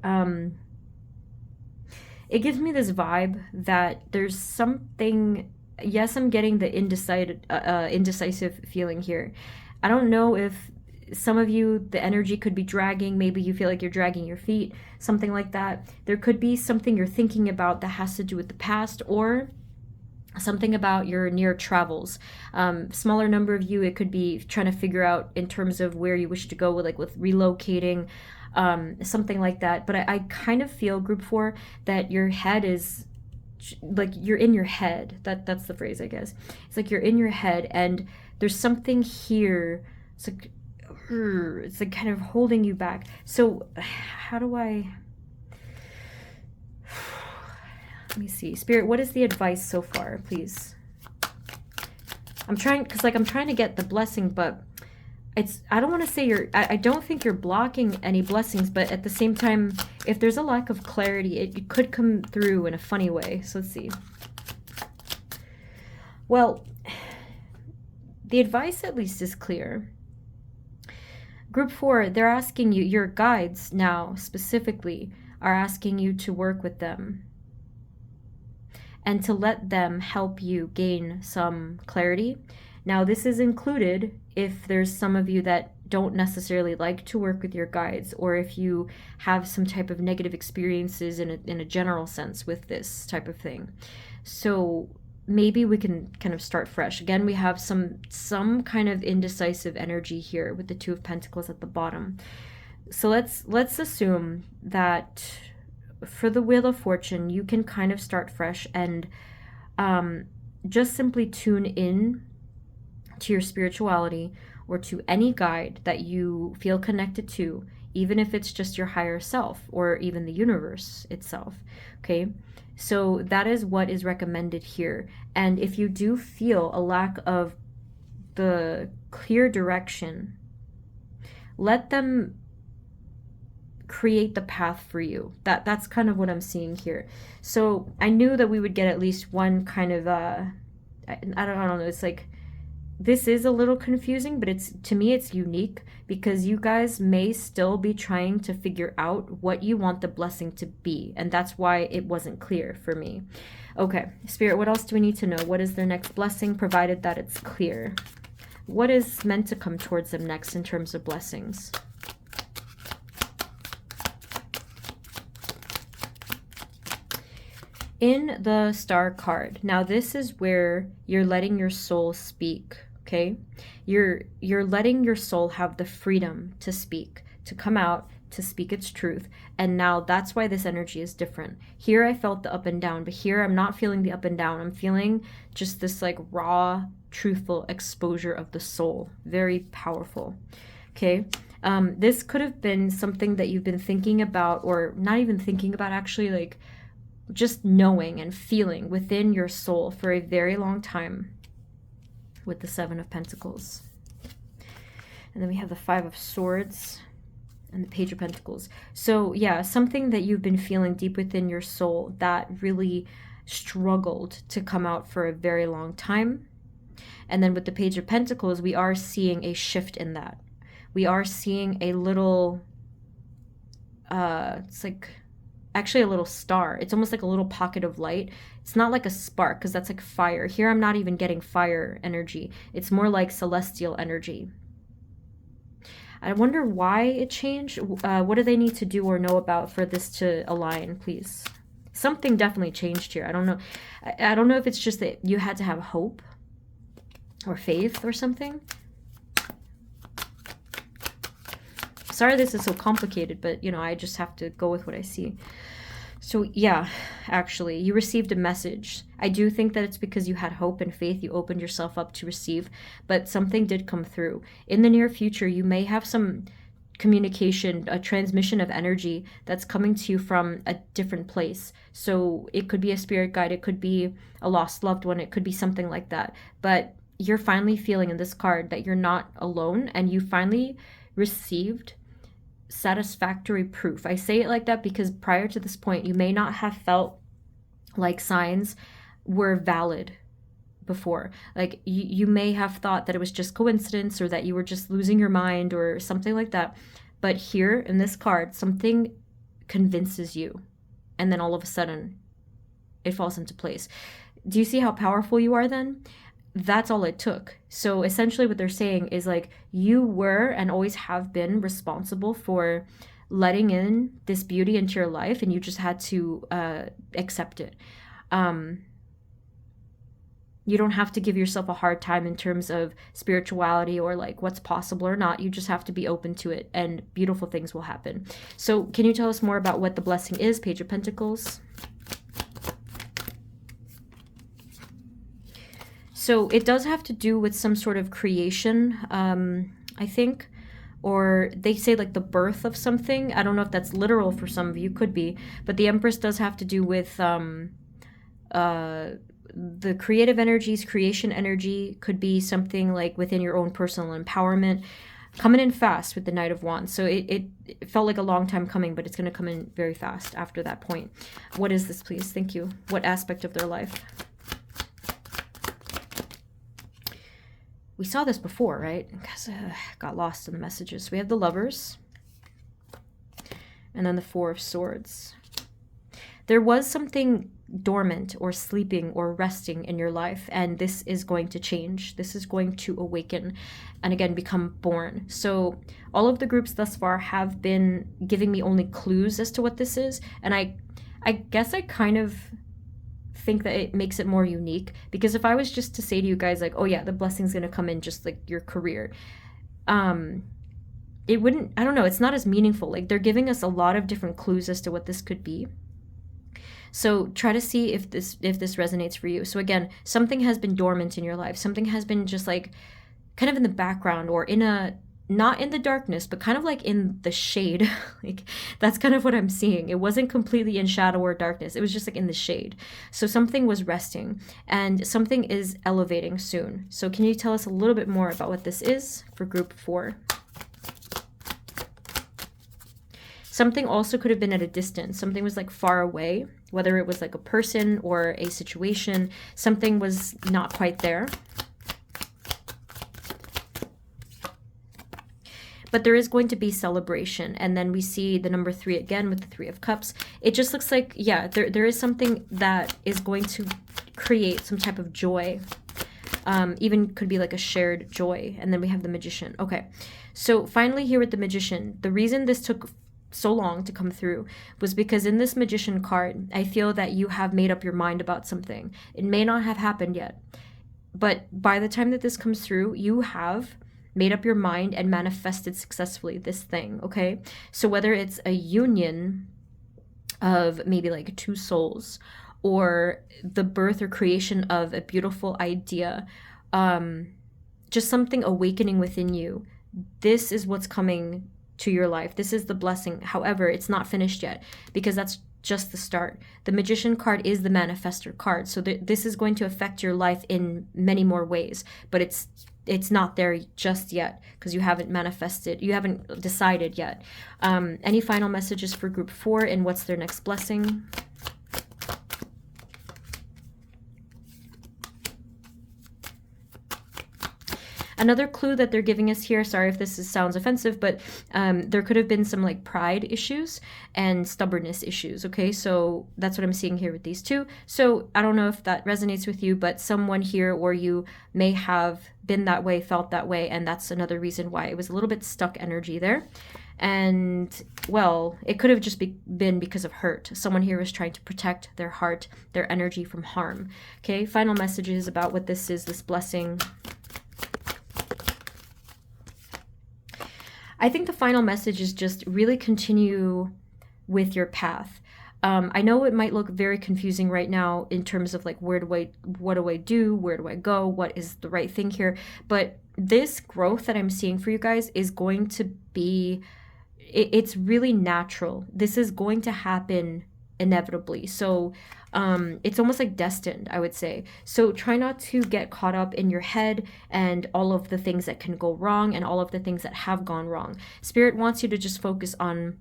It gives me this vibe that there's something... Yes, I'm getting the indecisive feeling here. I don't know if some of you, the energy could be dragging. Maybe you feel like you're dragging your feet, something like that. There could be something you're thinking about that has to do with the past, or something about your near travels. Smaller number of you, it could be trying to figure out in terms of where you wish to go with, like with relocating, something like that. But I kind of feel, group 4, that your head is like, you're in your head. That's the phrase, I guess. It's like you're in your head, and there's something here. It's like kind of holding you back. So how do I... Let me see. Spirit, what is the advice so far, please? I'm trying, because like I'm trying to get the blessing, but I don't want to say I don't think you're blocking any blessings, but at the same time, if there's a lack of clarity, it could come through in a funny way. So let's see. Well, the advice at least is clear. Group 4, they're asking you, your guides now specifically are asking you to work with them and to let them help you gain some clarity. Now, this is included if there's some of you that don't necessarily like to work with your guides, or if you have some type of negative experiences in a general sense with this type of thing. So maybe we can kind of start fresh. Again, we have some kind of indecisive energy here with the Two of Pentacles at the bottom. So let's assume that for the Wheel of Fortune, you can kind of start fresh and just simply tune in to your spirituality, or to any guide that you feel connected to, even if it's just your higher self or even the universe itself. Okay, so that is what is recommended here. And if you do feel a lack of the clear direction, let them create the path for you. That's kind of what I'm seeing here. So I knew that we would get at least one kind of I don't know, it's like, this is a little confusing, but it's, to me, it's unique because you guys may still be trying to figure out what you want the blessing to be, and that's why it wasn't clear for me. Okay, Spirit, what else do we need to know? What is their next blessing, provided that it's clear? What is meant to come towards them next in terms of blessings? In the Star card, now this is where you're letting your soul speak, okay? You're letting your soul have the freedom to speak, to come out, to speak its truth. And now that's why this energy is different. Here I felt the up and down, but here I'm not feeling the up and down. I'm feeling just this like raw, truthful exposure of the soul. Very powerful, okay? This could have been something that you've been thinking about, or not even thinking about, actually, like just knowing and feeling within your soul for a very long time, with the Seven of Pentacles. And then we have the Five of Swords and the Page of Pentacles. So yeah, something that you've been feeling deep within your soul that really struggled to come out for a very long time. And then with the Page of Pentacles, we are seeing a shift in that. We are seeing a little, it's like actually a little star. It's almost like a little pocket of light. It's not like a spark, because that's like fire. Here I'm not even getting fire energy. It's more like celestial energy. I wonder why it changed. What do they need to do or know about for this to align, please? Something definitely changed here. I don't know. I don't know if it's just that you had to have hope or faith or something. Sorry this is so complicated, but, you know, I just have to go with what I see. So, yeah, actually, you received a message. I do think that it's because you had hope and faith. You opened yourself up to receive, but something did come through. In the near future, you may have some communication, a transmission of energy that's coming to you from a different place. So it could be a spirit guide. It could be a lost loved one. It could be something like that. But you're finally feeling in this card that you're not alone, and you finally received satisfactory proof. I say it like that because prior to this point, you may not have felt like signs were valid before. Like you may have thought that it was just coincidence, or that you were just losing your mind or something like that. But here in this card, something convinces you, and then all of a sudden it falls into place. Do you see how powerful you are then? That's all it took. So essentially what they're saying is, like, you were and always have been responsible for letting in this beauty into your life, and you just had to accept it. You don't have to give yourself a hard time in terms of spirituality or like what's possible or not. You just have to be open to it, and beautiful things will happen. So can you tell us more about what the blessing is? Page of Pentacles. So it does have to do with some sort of creation, I think, or they say like the birth of something. I don't know if that's literal for some of you, could be, but the Empress does have to do with the creative energies, creation energy. Could be something like within your own personal empowerment, coming in fast with the Knight of Wands. So it felt like a long time coming, but it's going to come in very fast after that point. What is this, please? Thank you. What aspect of their life? We saw this before, right? Because got lost in the messages. We have the Lovers. And then the Four of Swords. There was something dormant or sleeping or resting in your life, and this is going to change. This is going to awaken and again become born. So all of the groups thus far have been giving me only clues as to what this is, and I guess I kind of think that it makes it more unique, because if I was just to say to you guys like, oh yeah, the blessing's gonna come in just like your career, it wouldn't, I don't know, it's not as meaningful. Like, they're giving us a lot of different clues as to what this could be. So try to see if this resonates for you. So again, something has been dormant in your life. Something has been just like kind of in the background, or in a, not in the darkness, but kind of like in the shade. Like, that's kind of what I'm seeing. It wasn't completely in shadow or darkness. It was just like in the shade. So something was resting, and something is elevating soon. So can you tell us a little bit more about what this is for group 4? Something also could have been at a distance. Something was like far away, whether it was like a person or a situation. Something was not quite there. But there is going to be celebration. And then we see the number 3 again with the 3 of Cups. It just looks like, yeah, there is something that is going to create some type of joy. Even could be like a shared joy. And then we have the Magician. Okay, so finally here with the Magician, the reason this took so long to come through was because in this Magician card, I feel that you have made up your mind about something. It may not have happened yet, but by the time that this comes through, you have made up your mind and manifested successfully this thing. Okay, so whether it's a union of maybe like 2 souls, or the birth or creation of a beautiful idea, just something awakening within you, this is what's coming to your life. This is the blessing. However, it's not finished yet, because that's just the start. The Magician card is the manifestor card, so this is going to affect your life in many more ways, but it's not there just yet, because you haven't manifested, you haven't decided yet. Any final messages for group 4, and what's their next blessing? Another clue that they're giving us here, sorry if sounds offensive, but there could have been some like pride issues and stubbornness issues, okay? So that's what I'm seeing here with these 2. So I don't know if that resonates with you, but someone here or you may have been that way, felt that way, and that's another reason why it was a little bit stuck energy there. And, well, it could have just been because of hurt. Someone here was trying to protect their heart, their energy from harm, okay? Final messages about what this is, this blessing. I think the final message is just really continue with your path. I know it might look very confusing right now in terms of like, what do I do? Where do I go? What is the right thing here? But this growth that I'm seeing for you guys is going to be, it's really natural. This is going to happen inevitably. So it's almost like destined, I would say. So try not to get caught up in your head and all of the things that can go wrong and all of the things that have gone wrong. Spirit wants you to just focus on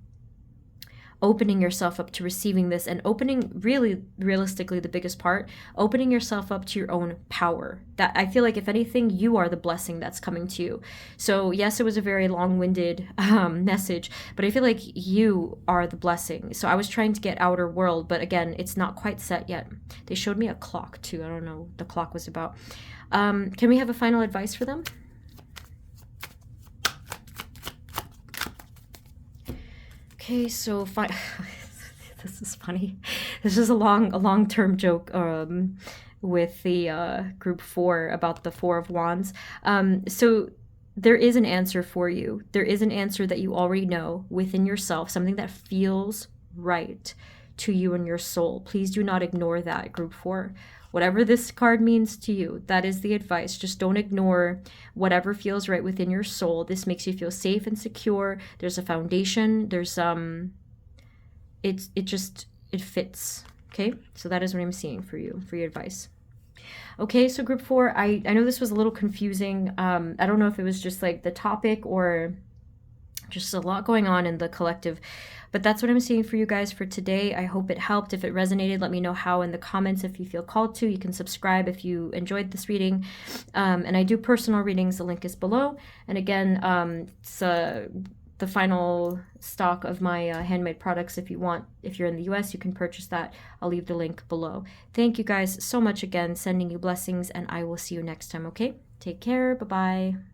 opening yourself up to receiving this, and opening, really realistically the biggest part, opening yourself up to your own power. That, I feel like if anything, you are the blessing that's coming to you. So yes, it was a very long-winded message, but I feel like you are the blessing. So I was trying to get outer world, but again, it's not quite set yet. They showed me a clock too. I don't know what the clock was about. Can we have a final advice for them? Okay, so this is funny. This is a long-term joke with the group 4 about the 4 of Wands. So there is an answer for you. There is an answer that you already know within yourself, something that feels right to you and your soul. Please do not ignore that, group 4. Whatever this card means to you, that is the advice. Just don't ignore whatever feels right within your soul. This makes you feel safe and secure. There's a foundation. There's it fits. Okay, so that is what I'm seeing for you, for your advice. Okay, so group 4, I know this was a little confusing. I don't know if it was just like the topic or just a lot going on in the collective, but that's what I'm seeing for you guys for today. I hope it helped. If it resonated, let me know how in the comments. If you feel called to, you can subscribe if you enjoyed this reading. And I do personal readings. The link is below. And again, it's the final stock of my handmade products. If you want, if you're in the US, you can purchase that. I'll leave the link below. Thank you guys so much again. Sending you blessings, and I will see you next time, okay? Take care. Bye-bye.